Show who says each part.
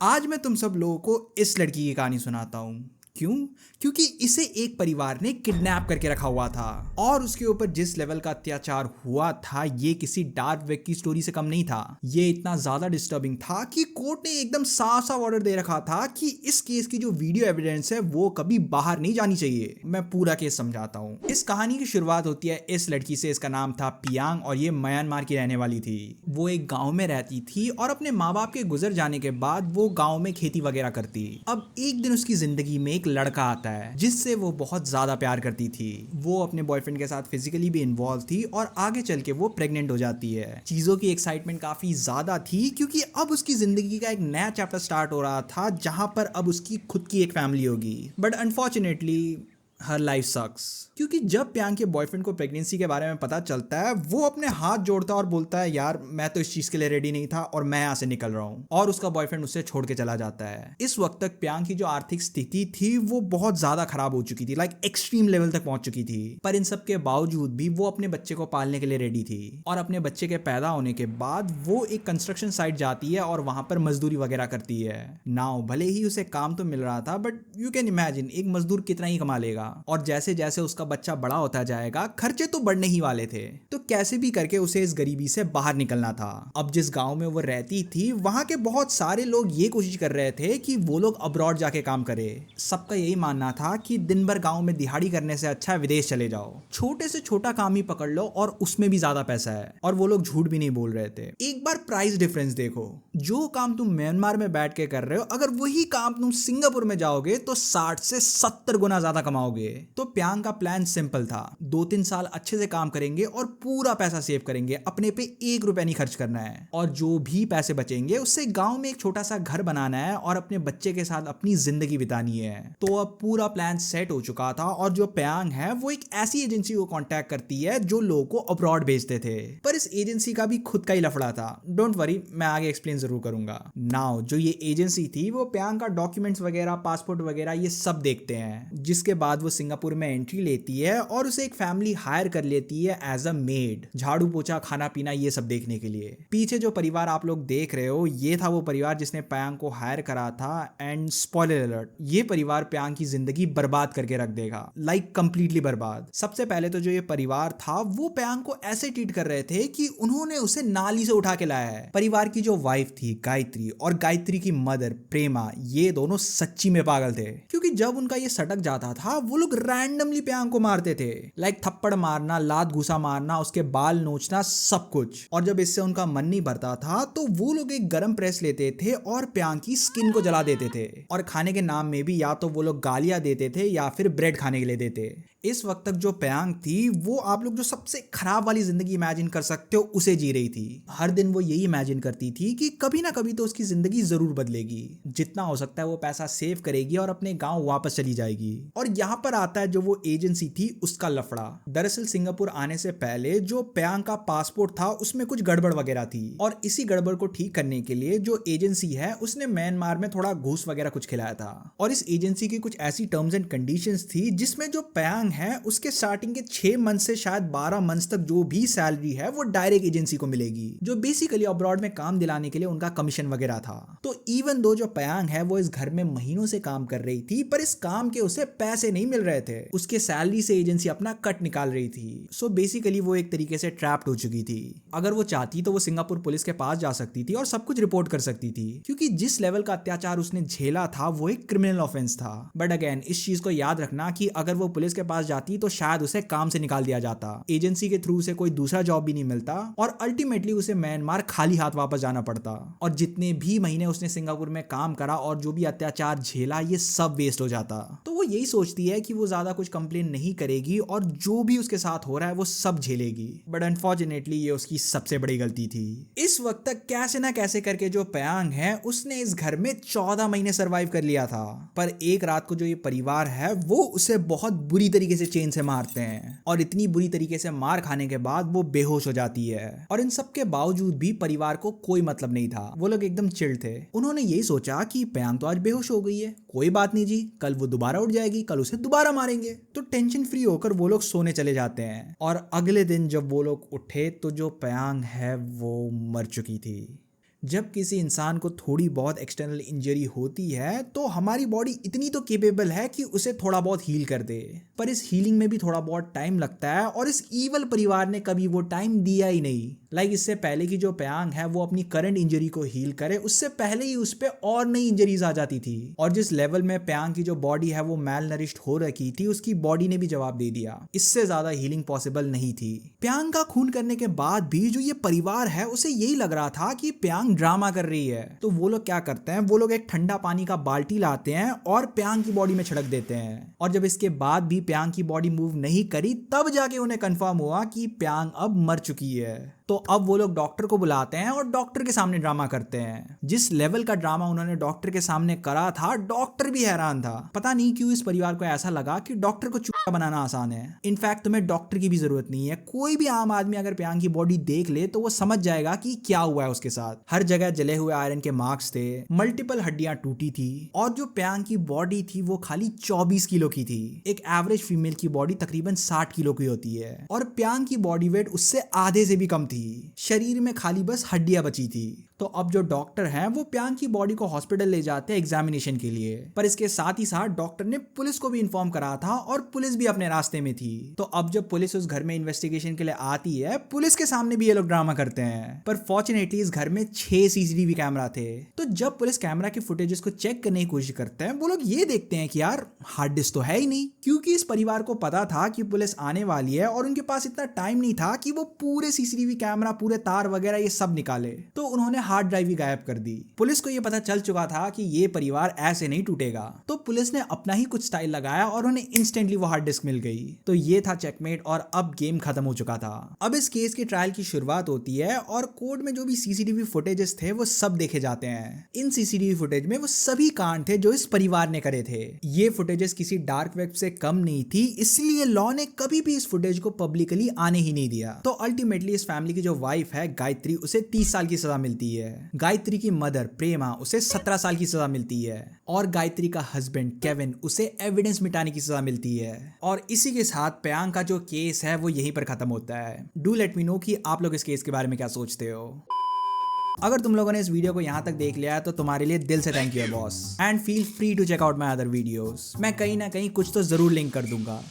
Speaker 1: आज मैं तुम सब लोगों को इस लड़की की कहानी सुनाता हूँ। क्यों? क्योंकि इसे एक परिवार ने किडनैप करके रखा हुआ था और उसके ऊपर जिस लेवल का अत्याचार हुआ था ये किसी डार्क वेब की स्टोरी से कम नहीं था। ये इतना ज्यादा डिस्टर्बिंग था कि कोर्ट ने एकदम साफ साफ ऑर्डर दे रखा था कि इस केस की जो वीडियो एविडेंस है वो कभी बाहर नहीं जानी चाहिए। मैं पूरा केस समझाता हूँ। इस कहानी की शुरुआत होती है इस लड़की से। इसका नाम था पियांग और ये म्यांमार की रहने वाली थी। वो एक गाँव में रहती थी और अपने माँ बाप के गुजर जाने के बाद वो गाँव में खेती वगैरह करती। अब एक दिन उसकी जिंदगी में एक लड़का आता है जिससे वो बहुत ज्यादा प्यार करती थी। वो अपने बॉयफ्रेंड के साथ फिजिकली भी इन्वॉल्व थी और आगे चल के वो प्रेग्नेंट हो जाती है। चीजों की एक्साइटमेंट काफी ज्यादा थी क्योंकि अब उसकी जिंदगी का एक नया चैप्टर स्टार्ट हो रहा था जहां पर अब उसकी खुद की एक फैमिली होगी। बट अनफॉर्चुनेटली हर लाइफ सक्स, क्योंकि जब प्यांग के बॉयफ्रेंड को प्रेगनेंसी के बारे में पता चलता है वो अपने हाथ जोड़ता है और बोलता है यार मैं तो इस चीज के लिए रेडी नहीं था और मैं यहाँ से निकल रहा हूँ, और उसका बॉयफ्रेंड उससे छोड़ के चला जाता है। इस वक्त तक प्यांग की जो आर्थिक स्थिति थी वो बहुत ज्यादा खराब हो चुकी थी, लाइक एक्सट्रीम लेवल तक पहुंच चुकी थी। पर इन सब के बावजूद भी वो अपने बच्चे को पालने के लिए रेडी थी और अपने बच्चे के पैदा होने के बाद वो एक कंस्ट्रक्शन साइट जाती है और वहां पर मजदूरी वगैरह करती है। नाउ भले ही उसे काम तो मिल रहा था बट यू कैन इमेजिन एक मजदूर कितना ही कमा लेगा, और जैसे जैसे उसका बच्चा बड़ा होता जाएगा खर्चे तो बढ़ने ही वाले थे। तो कैसे भी करके उसे इस गरीबी से बाहर निकलना था। अब जिस गांव में वो रहती थी वहां के बहुत सारे लोग ये कोशिश कर रहे थे कि वो लोग अब्रॉड जाके काम करे। सबका यही मानना था कि दिन भर गांव में दिहाड़ी करने से अच्छा है विदेश चले जाओ, छोटे से छोटा काम ही पकड़ लो और उसमें भी ज्यादा पैसा है। और वो लोग झूठ भी नहीं बोल रहे थे। एक बार प्राइस डिफरेंस देखो, जो काम तुम म्यांमार में बैठ के कर रहे हो अगर वही काम तुम सिंगापुर में जाओगे तो 60 से 70 गुना ज्यादा कमाओगे। तो प्यांग का प्लान सिंपल था, 2-3 साल अच्छे से काम करेंगे और पूरा पैसा सेव करेंगे, अपने पे 1 रुपया नहीं खर्च करना है, और जो भी पैसे बचेंगे उससे गांव में एक छोटा सा घर बनाना है और अपने बच्चे के साथ अपनी जिंदगी बितानी है। तो अब पूरा प्लान सेट हो चुका था और जो प्यांग है वो एक ऐसी एजेंसी को कांटेक्ट करती है जो लोगों को अब्रॉड भेजते थे। पर इस एजेंसी का भी खुद का ही लफड़ा था। डोंट वरी, मैं आगे एक्सप्लेन जरूर करूंगा। नाउ जो ये एजेंसी थी वो प्यांग का डॉक्यूमेंट्स वगैरह, पासपोर्ट वगैरह ये सब देखते हैं, जिसके बाद वो सिंगापुर में एंट्री लेती है और उसे एक फैमिली हायर कर लेती है एज अ मेड, झाड़ू पोछा खाना पीना ये सब देखने के लिए। पीछे जो परिवार आप लोग देख रहे हो ये था वो परिवार जिसने प्यांग को हायर करा था। एंड स्पॉइलर अलर्ट, ये परिवार प्यांग की जिंदगी बर्बाद करके रख देगा, लाइक कंप्लीटली बर्बाद। सबसे पहले तो जो ये परिवार था वो प्यांग को ऐसे ट्रीट कर रहे थे कि उन्होंने उसे नाली से उठा के लाया है। परिवार की जो वाइफ थी गायत्री और गायत्री की मदर प्रेमा, ये दोनों सच्ची में पागल थे, क्योंकि जब उनका ये सटक जाता था वो लोग रैंडमली प्यांग को मारते थे, लाइक थप्पड़ मारना, लात घुसा मारना, उसके बाल नोचना, सब कुछ। और जब इससे उनका मन नहीं भरता था तो वो लोग एक गरम प्रेस लेते थे और प्यांग की स्किन को जला देते थे, और खाने के नाम में भी या तो वो लोग गालियां देते थे या फिर ब्रेड खाने के लिए देते। इस वक्त तक जो प्यांग थी वो आप लोग जो सबसे खराब वाली जिंदगी इमेजिन कर सकते हो उसे जी रही थी। हर दिन वो यही इमेजिन करती थी कि कभी ना कभी तो उसकी जिंदगी जरूर बदलेगी, जितना हो सकता है वो पैसा सेव करेगी और अपने गांव वापस चली जाएगी। और यहाँ पर आता है जो वो एजेंसी थी उसका लफड़ा। दरअसल सिंगापुर आने से पहले जो प्यांग का पासपोर्ट था उसमें कुछ गड़बड़ वगैरह थी, और इसी गड़बड़ को ठीक करने के लिए जो एजेंसी है उसने म्यांमार में थोड़ा घूस वगैरह कुछ खिलाया था। और इस एजेंसी की कुछ ऐसी टर्म्स एंड कंडीशंस थी जिसमें जो प्यांग है उसके स्टार्टिंग के 6 मंथ से शायद 12 मंथ तक जो भी सैलरी है वो डायरेक्ट एजेंसी को मिलेगी, जो बेसिकली अब्रॉड में काम दिलाने के लिए उनका कमीशन वगैरह था। तो इवन दो जो प्यांग है वो इस घर में महीनों से काम कर रही थी पर इस काम के उसे पैसे नहीं मिल रहे थे, उसके सैलरी से एजेंसी अपना कट निकाल रही थी। सो बेसिकली वो एक तरीके से ट्रैप्ड हो चुकी थी। अगर वो चाहती तो वो सिंगापुर पुलिस के पास जा सकती थी और सब कुछ रिपोर्ट कर सकती थी, क्योंकि जिस लेवल का अत्याचार उसने झेला था वो एक क्रिमिनल ऑफेंस था। बट अगेन इस चीज को याद रखना कि अगर वो पुलिस के पास जाती तो शायद उसे काम से निकाल दिया जाता, एजेंसी के थ्रू उसे कोई दूसरा जॉब भी नहीं मिलता और अल्टीमेटली उसे म्यांमार खाली हाथ वापस जाना पड़ता। और जितने भी महीने उसने सिंगापुर में काम करा और जो भी अत्याचार झेला ये सब वेस्ट हो जाता। तो वो यही सोचती है कि वो ज्यादा कुछ कंप्लेन नहीं करेगी और जो भी उसके साथ हो रहा है वो सब झेलेगी। बट अनफॉर्चुनेटली ये उसकी सबसे बड़ी गलती थी। इस वक्त तक कैसे ना कैसे करके जो प्यांग है उसने इस घर में 14 महीने सरवाइव कर लिया था। पर एक रात को जो ये परिवार है वो उसे बहुत बुरी तरीके से चेन से मारते हैं, और इतनी बुरी तरीके से मार खाने के बाद वो बेहोश हो जाती है। और इन सब के बावजूद भी परिवार को कोई मतलब नहीं था, वो लोग एकदम चिल थे। उन्होंने यही सोचा कि प्यांग तो आज बेहोश हो गई है, कोई बात नहीं जी, कल वो दोबारा उठ जाएगी, कल उसे दोबारा मारेंगे। तो टेंशन फ्री होकर वो लोग सोने चले जाते हैं। और अगले दिन जब वो लोग उठे तो जो प्यांग है वो मर चुकी थी। जब किसी इंसान को थोड़ी बहुत एक्सटर्नल इंजरी होती है तो हमारी बॉडी इतनी तो केपेबल है कि उसे थोड़ा बहुत हील कर दे, पर इस हीलिंग में भी थोड़ा बहुत टाइम लगता है और इस ईवल परिवार ने कभी वो टाइम दिया ही नहीं। इससे पहले की जो प्यांग है वो अपनी करंट इंजरी को हील करे, उससे पहले ही उस पे और नई इंजरीज आ जाती थी। और जिस लेवल में प्यांग की जो बॉडी है वो मैल नरिश्ड हो रखी थी, उसकी बॉडी ने भी जवाब दे दिया, इससे ज्यादा हीलिंग पॉसिबल नहीं थी। प्यांग का खून करने के बाद भी जो ये परिवार है उसे यही लग रहा था कि प्यांग ड्रामा कर रही है, तो वो लोग क्या करते हैं, वो लोग एक ठंडा पानी का बाल्टी लाते हैं और प्यांग की बॉडी में छिड़क देते हैं। और जब इसके बाद भी प्यांग की बॉडी मूव नहीं करी, तब जाके उन्हें कंफर्म हुआ कि प्यांग अब मर चुकी है। तो अब वो लोग डॉक्टर को बुलाते हैं और डॉक्टर के सामने ड्रामा करते हैं। जिस लेवल का ड्रामा उन्होंने डॉक्टर के सामने करा था, डॉक्टर भी हैरान था। पता नहीं क्यों इस परिवार को ऐसा लगा कि डॉक्टर को चूहा बनाना आसान है। इनफैक्ट तुम्हें डॉक्टर की भी जरूरत नहीं है, कोई भी आम आदमी अगर प्यांग की बॉडी देख ले तो वो समझ जाएगा कि क्या हुआ है उसके साथ। हर जगह जले हुए आयरन के मार्क्स थे, मल्टीपल हड्डियां टूटी थी, और जो प्यांग की बॉडी थी वो खाली 24 किलो की थी। एक एवरेज फीमेल की बॉडी तकरीबन 60 किलो की होती है और प्यांग की बॉडी वेट उससे आधे से भी कम थी। शरीर में खाली बस हड्डियां बची थी। तो अब जो डॉक्टर हैं वो प्यांग की बॉडी को हॉस्पिटल ले जाते हैं एग्जामिनेशन के लिए, पर इसके साथ ही साथ डॉक्टर ने पुलिस को भी इन्फॉर्म करा था और पुलिस भी अपने रास्ते में थी। तो अब जब पुलिस उस घर में इन्वेस्टिगेशन के लिए आती है, पुलिस के सामने भी ये लोग ड्रामा करते हैं। पर फॉर्चुनेटली इस घर में 6 सीसीटीवी कैमरा थे। तो जब पुलिस कैमरा के फुटेजेस को चेक करने की कोशिश करते हैं, वो लोग ये देखते हैं कि यार हार्ड डिस्क तो है ही नहीं, क्योंकि इस परिवार को पता था कि पुलिस आने वाली है और उनके पास इतना टाइम नहीं था कि वो पूरे सीसीटीवी कैमरा, पूरे तार वगैरह ये सब निकाले। तो उन्होंने हार्ड ड्राइव भी गायब कर दी। पुलिस को ये पता चल चुका था कि ये परिवार ऐसे नहीं टूटेगा, तो पुलिस ने अपना ही कुछ स्टाइल लगाया और उन्हें इंस्टेंटली वो हार्ड डिस्क मिल गई। तो ये था चेकमेट और अब गेम खत्म हो चुका था। अब इस केस की ट्रायल की शुरुआत होती है और कोर्ट में जो भी सीसीटीवी फुटेजेस थे वो सब देखे जाते हैं। इन सीसीटीवी फुटेज में वो सभी कांड थे जो इस परिवार ने करे थे। ये फुटेजेस किसी डार्क वेब से कम नहीं थी, इसलिए लॉ ने कभी भी इस फुटेज को पब्लिकली आने ही नहीं दिया। तो अल्टीमेटली इस फैमिली की जो वाइफ है गायत्री, उसे 30 साल की सजा मिलती है। गायत्री की मदर प्रेमा, उसे 17 साल की सजा मिलती है और गायत्री का हस्बैंड केविन, उसे एविडेंस मिटाने की सजा मिलती है। और इसी के साथ प्यांग का जो केस है वो यहीं पर खत्म होता है। डू लेट मी नो कि आप लोग इस केस के बारे में क्या सोचते हो। अगर तुम लोगों ने इस वीडियो को यहाँ तक देख लिया है तो तुम्हारे लिए दिल से thank you boss, and feel free to check out my other videos. मैं कहीं ना कहीं कुछ तो जरूर लिंक कर दूंगा।